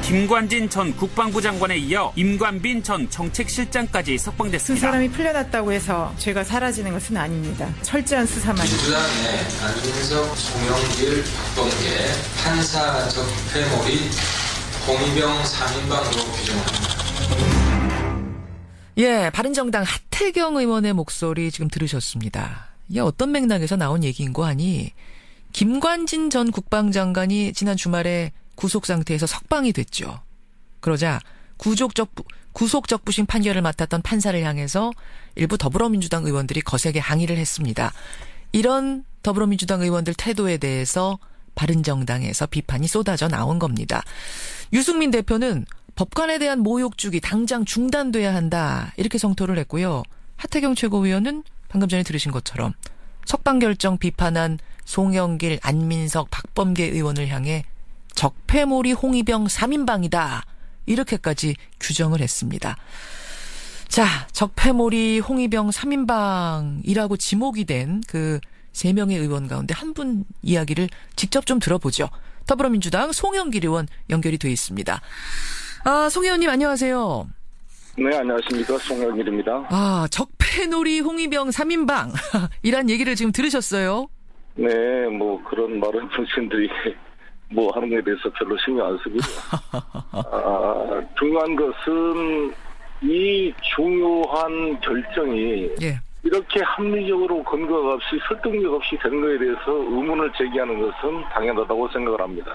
김관진 전 국방부 장관에 이어 임관빈 전 정책실장까지 석방됐습니다. 두 사람이 풀려났다고 해서 죄가 사라지는 것은 아닙니다. 철저한 수사만. 민주당의 안민석, 송영길, 박범계, 판사적 회몰이 공의병 3인방으로 규정합니다. 예, 바른정당 하태경 의원의 목소리 지금 들으셨습니다. 이게 어떤 맥락에서 나온 얘기인고 하니 김관진 전 국방장관이 지난 주말에 구속 상태에서 석방이 됐죠. 그러자 구속적부심 판결을 맡았던 판사를 향해서 일부 더불어민주당 의원들이 거세게 항의를 했습니다. 이런 더불어민주당 의원들 태도에 대해서 바른정당에서 비판이 쏟아져 나온 겁니다. 유승민 대표는 법관에 대한 모욕 주기 당장 중단돼야 한다 이렇게 성토를 했고요. 하태경 최고위원은 방금 전에 들으신 것처럼 석방 결정 비판한 송영길, 안민석, 박범계 의원을 향해 적폐몰이 홍위병 3인방이다. 이렇게까지 규정을 했습니다. 자, 적폐몰이 홍위병 3인방이라고 지목이 된 그 3명의 의원 가운데 한 분 이야기를 직접 좀 들어보죠. 더불어민주당 송영길 의원 연결이 돼 있습니다. 송 의원님 안녕하세요. 네, 안녕하십니까. 송영길입니다. 적폐놀이 홍위병 3인방 이란 얘기를 지금 들으셨어요? 네, 뭐 그런 말은 정치인들이 뭐 하는 것에 대해서 별로 신경 안 쓰고요. 중요한 것은 이 중요한 결정이 이렇게 합리적으로 근거가 없이 설득력 없이 된 것에 대해서 의문을 제기하는 것은 당연하다고 생각을 합니다.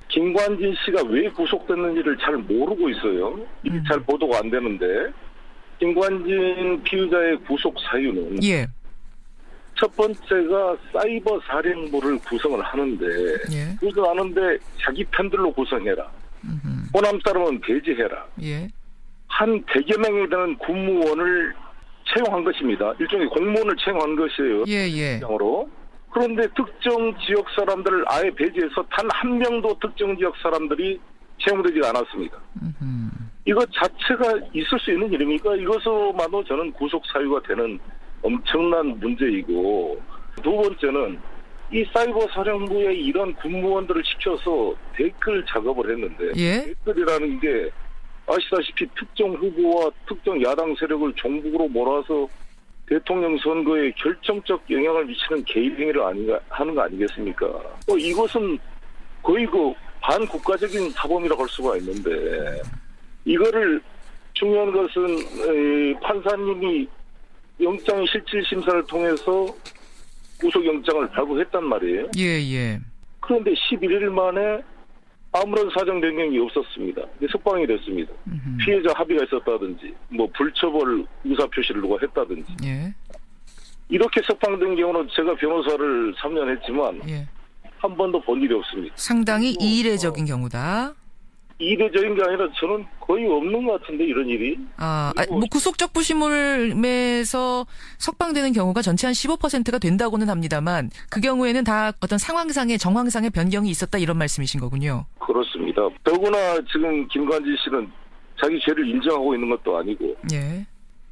김관진 씨가 왜 구속됐는지를 잘 모르고 있어요. 이게 잘 보도가 안 되는데 김관진 피의자의 구속 사유는 첫 번째가 사이버 사령부를 구성을 하는데 구성하는데 자기 편들로 구성해라. 호남 사람은 배제해라. 한 100여 명에 되는 군무원을 채용한 것입니다. 일종의 공무원을 채용한 것이에요. 으로 그런데 특정 지역 사람들을 아예 배제해서 단 한 명도 특정 지역 사람들이 채용되지 않았습니다. 이것 자체가 있을 수 있는 일입니까? 이것으로만도 저는 구속 사유가 되는 엄청난 문제이고, 두 번째는 이 사이버 사령부에 이런 군무원들을 시켜서 댓글 작업을 했는데 댓글이라는 게 아시다시피 특정 후보와 특정 야당 세력을 종북으로 몰아서 대통령 선거에 결정적 영향을 미치는 개입 행위를 하는 거 아니겠습니까? 이것은 거의 그 반국가적인 사범이라고 할 수가 있는데, 이거를 중요한 것은 판사님이 영장 실질 심사를 통해서 구속영장을 발부했단 말이에요. 그런데 11일 만에 아무런 사정 변경이 없었습니다. 석방이 됐습니다. 피해자 합의가 있었다든지, 뭐 불처벌 의사표시를 누가 했다든지. 이렇게 석방된 경우는 제가 변호사를 3년 했지만 한 번도 본 일이 없습니다. 상당히 이례적인 경우다. 이례적인 게 아니라 저는 거의 없는 것 같은데, 이런 일이. 뭐 구속적 부심물에서 석방되는 경우가 전체 한 15%가 된다고는 합니다만 그 경우에는 다 어떤 상황상의 정황상의 변경이 있었다 이런 말씀이신 거군요. 그렇습니다. 더구나 지금 김관진 씨는 자기 죄를 인정하고 있는 것도 아니고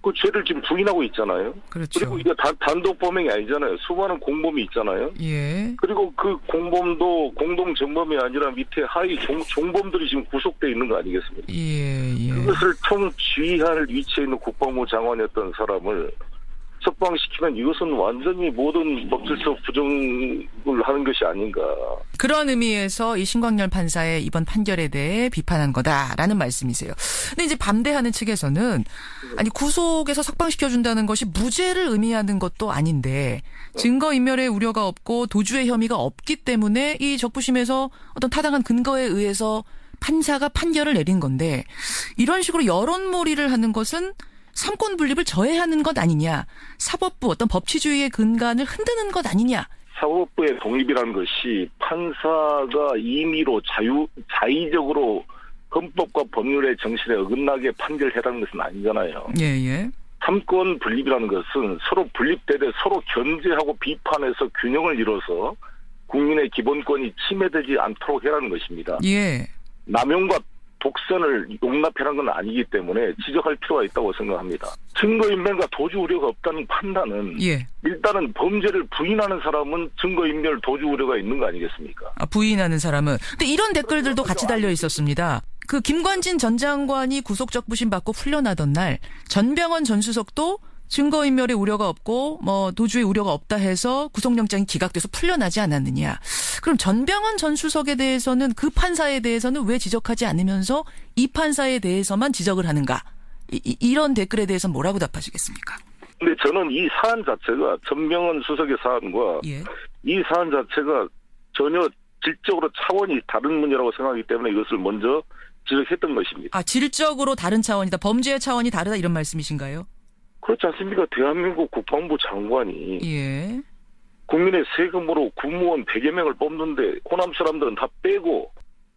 그 죄를 지금 부인하고 있잖아요. 그리고 이게 단독 범행이 아니잖아요. 수많은 공범이 있잖아요. 그리고 그 공범도 공동 정범이 아니라 밑에 하위 종범들이 지금 구속돼 있는 거 아니겠습니까? 그것을 통지휘할 위치에 있는 국방부 장관이었던 사람을 석방시키면 이것은 완전히 모든 법질적 부정을 하는 것이 아닌가. 그런 의미에서 이 신광열 판사의 이번 판결에 대해 비판한 거다라는 말씀이세요. 근데 이제 반대하는 측에서는 아니 구속에서 석방시켜준다는 것이 무죄를 의미하는 것도 아닌데 증거인멸의 우려가 없고 도주의 혐의가 없기 때문에 이 적부심에서 어떤 타당한 근거에 의해서 판사가 판결을 내린 건데 이런 식으로 여론몰이를 하는 것은 삼권 분립을 저해하는 것 아니냐. 사법부 어떤 법치주의의 근간을 흔드는 것 아니냐. 사법부의 독립이라는 것이 판사가 임의로 자의적으로 헌법과 법률의 정신에 어긋나게 판결해라는 것은 아니잖아요. 삼권 분립이라는 것은 서로 분립되되 서로 견제하고 비판해서 균형을 이뤄서 국민의 기본권이 침해되지 않도록 해라는 것입니다. 남용과 독선을 용납해라는 건 아니기 때문에 지적할 필요가 있다고 생각합니다. 증거인멸과 도주 우려가 없다는 판단은 일단은 범죄를 부인하는 사람은 증거인멸 도주 우려가 있는 거 아니겠습니까? 부인하는 사람은. 근데 이런 댓글들도 같이 달려 있었습니다. 그 김관진 전 장관이 구속 적부심 받고 풀려나던 날 전병헌 전 수석도 증거인멸의 우려가 없고 뭐 도주의 우려가 없다 해서 구속영장이 기각돼서 풀려나지 않았느냐. 그럼 전병헌 전 수석에 대해서는 그 판사에 대해서는 왜 지적하지 않으면서 이 판사에 대해서만 지적을 하는가. 이런 댓글에 대해서는 뭐라고 답하시겠습니까? 근데 저는 이 사안 자체가 전병헌 수석의 사안과 예. 이 사안 자체가 전혀 질적으로 차원이 다른 문제라고 생각하기 때문에 이것을 먼저 지적했던 것입니다. 아, 질적으로 다른 차원이다. 범죄의 차원이 다르다 이런 말씀이신가요? 그렇지 않습니까? 대한민국 국방부 장관이 예. 국민의 세금으로 군무원 100여 명을 뽑는데 호남 사람들은 다 빼고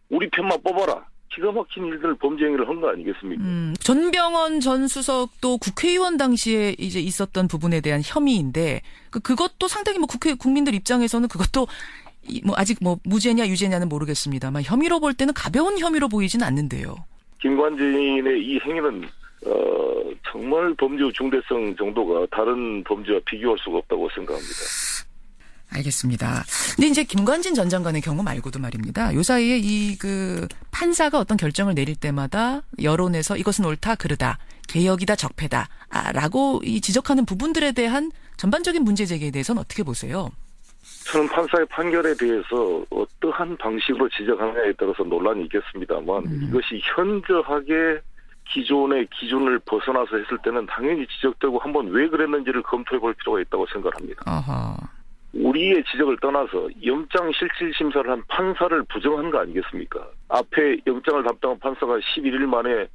우리 편만 뽑아라. 기가 막힌 일들 범죄 행위를 한 거 아니겠습니까? 전병헌 전 수석도 국회의원 당시에 이제 있었던 부분에 대한 혐의인데 그것도 상당히 뭐 국민들 입장에서는 그것도 뭐 아직 뭐 무죄냐 유죄냐는 모르겠습니다만 혐의로 볼 때는 가벼운 혐의로 보이지는 않는데요. 김관진의 이 행위는 정말 범죄 중대성 정도가 다른 범죄와 비교할 수가 없다고 생각합니다. 알겠습니다. 근데 이제 김관진 전 장관의 경우 말고도 말입니다. 요 사이에 이 그 판사가 어떤 결정을 내릴 때마다 여론에서 이것은 옳다 그르다 개혁이다 적폐다라고 이 지적하는 부분들에 대한 전반적인 문제 제기에 대해서는 어떻게 보세요? 저는 판사의 판결에 대해서 어떠한 방식으로 지적하느냐에 따라서 논란이 있겠습니다만 이것이 현저하게 기존의 기준을 벗어나서 했을 때는 당연히 지적되고 한번 왜 그랬는지를 검토해 볼 필요가 있다고 생각합니다. 아하. 우리의 지적을 떠나서 영장실질심사를 한 판사를 부정한 거 아니겠습니까? 앞에 영장을 담당한 판사가 11일 만에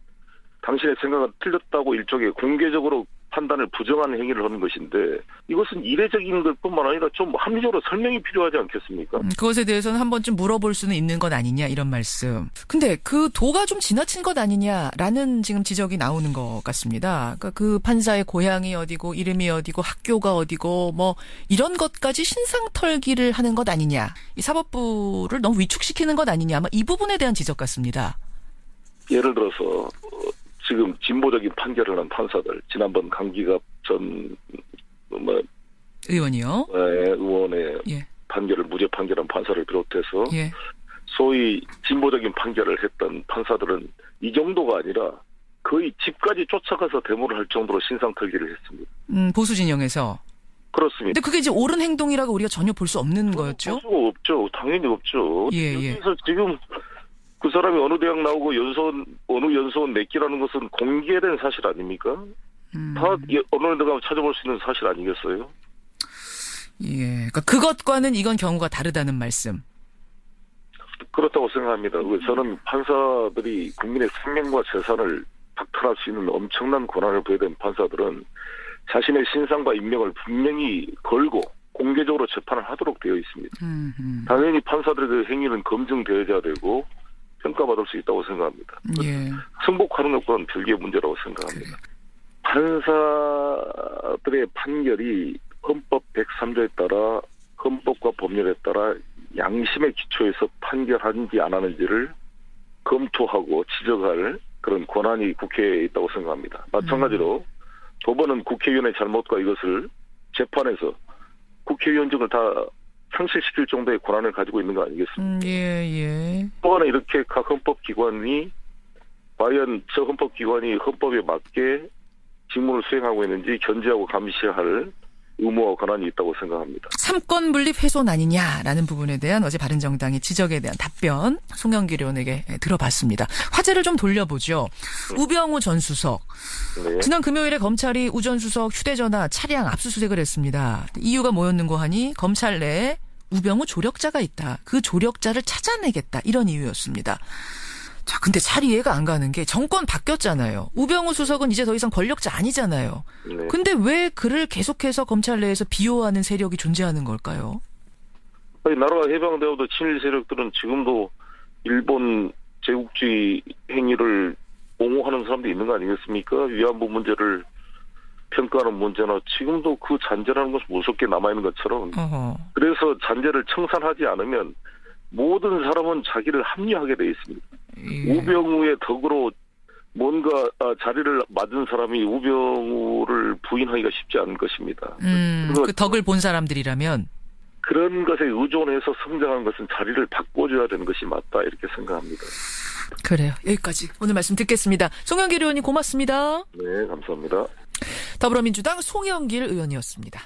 당신의 생각은 틀렸다고 일종의 공개적으로 판단을 부정하는 행위를 하는 것인데 이것은 이례적인 것뿐만 아니라 좀 합리적으로 설명이 필요하지 않겠습니까? 그것에 대해서는 한 번쯤 물어볼 수는 있는 것 아니냐 이런 말씀. 근데 그 도가 좀 지나친 것 아니냐라는 지금 지적이 나오는 것 같습니다. 그러니까 그 판사의 고향이 어디고 이름이 어디고 학교가 어디고 뭐 이런 것까지 신상털기를 하는 것 아니냐. 이 사법부를 너무 위축시키는 것 아니냐. 아마 이 부분에 대한 지적 같습니다. 예를 들어서 지금 진보적인 판결을 한 판사들, 지난번 강기갑 전 의원이요? 의원의 예. 판결을 무죄 판결한 판사를 비롯해서 예. 소위 진보적인 판결을 했던 판사들은 이 정도가 아니라 거의 집까지 쫓아가서 데모를 할 정도로 신상털기를 했습니다. 보수 진영에서. 그렇습니다. 근데 그게 이제 옳은 행동이라고 우리가 전혀 볼 수 없는 거였죠? 볼 수가 없죠. 당연히 없죠. 예, 여기서 지금 그 사람이 어느 대학 나오고 어느 연수원 냈기라는 것은 공개된 사실 아닙니까? 다 어느 데 가면 찾아볼 수 있는 사실 아니겠어요? 예, 그러니까 그것과는 이건 경우가 다르다는 말씀. 그렇다고 생각합니다. 저는 판사들이 국민의 생명과 재산을 박탈할 수 있는 엄청난 권한을 부여된 판사들은 자신의 신상과 인명을 분명히 걸고 공개적으로 재판을 하도록 되어 있습니다. 당연히 판사들의 그 행위는 검증되어야 되고 평가받을 수 있다고 생각합니다. 예. 승복하는 것과는 별개의 문제라고 생각합니다. 판사들의 판결이 헌법 103조에 따라 헌법과 법률에 따라 양심의 기초에서 판결하는지 안 하는지를 검토하고 지적할 그런 권한이 국회에 있다고 생각합니다. 마찬가지로 법원은 국회의원의 잘못과 이것을 재판에서 국회의원직을 다 상실시킬 정도의 권한을 가지고 있는 거 아니겠습니까? 예. 또한 이렇게 각 헌법기관이 과연 저 헌법기관이 헌법에 맞게 직무를 수행하고 있는지 견제하고 감시할 의무와 권한이 있다고 생각합니다. 삼권 분립 훼손 아니냐라는 부분에 대한 어제 바른정당의 지적에 대한 답변 송영길 의원에게 들어봤습니다. 화제를 좀 돌려보죠. 우병우 전 수석. 네. 지난 금요일에 검찰이 우 전 수석 휴대전화 차량 압수수색을 했습니다. 이유가 뭐였는고 하니 검찰 내에 우병우 조력자가 있다. 그 조력자를 찾아내겠다. 이런 이유였습니다. 자, 근데 잘 이해가 안 가는 게 정권 바뀌었잖아요. 우병우 수석은 이제 더 이상 권력자 아니잖아요. 네. 근데 왜 그를 계속해서 검찰 내에서 비호하는 세력이 존재하는 걸까요? 아니, 나라가 해방되어도 친일 세력들은 지금도 일본 제국주의 행위를 옹호하는 사람도 있는 거 아니겠습니까? 위안부 문제를 평가하는 문제나 지금도 그 잔재라는 것이 무섭게 남아있는 것처럼 그래서 잔재를 청산하지 않으면 모든 사람은 자기를 합리화하게 돼 있습니다. 예. 우병우의 덕으로 뭔가 자리를 맞은 사람이 우병우를 부인하기가 쉽지 않은 것입니다. 그 덕을 본 사람들이라면? 그런 것에 의존해서 성장한 것은 자리를 바꿔줘야 되는 것이 맞다 이렇게 생각합니다. 그래요. 여기까지 오늘 말씀 듣겠습니다. 송영길 의원님 고맙습니다. 네, 감사합니다. 더불어민주당 송영길 의원이었습니다.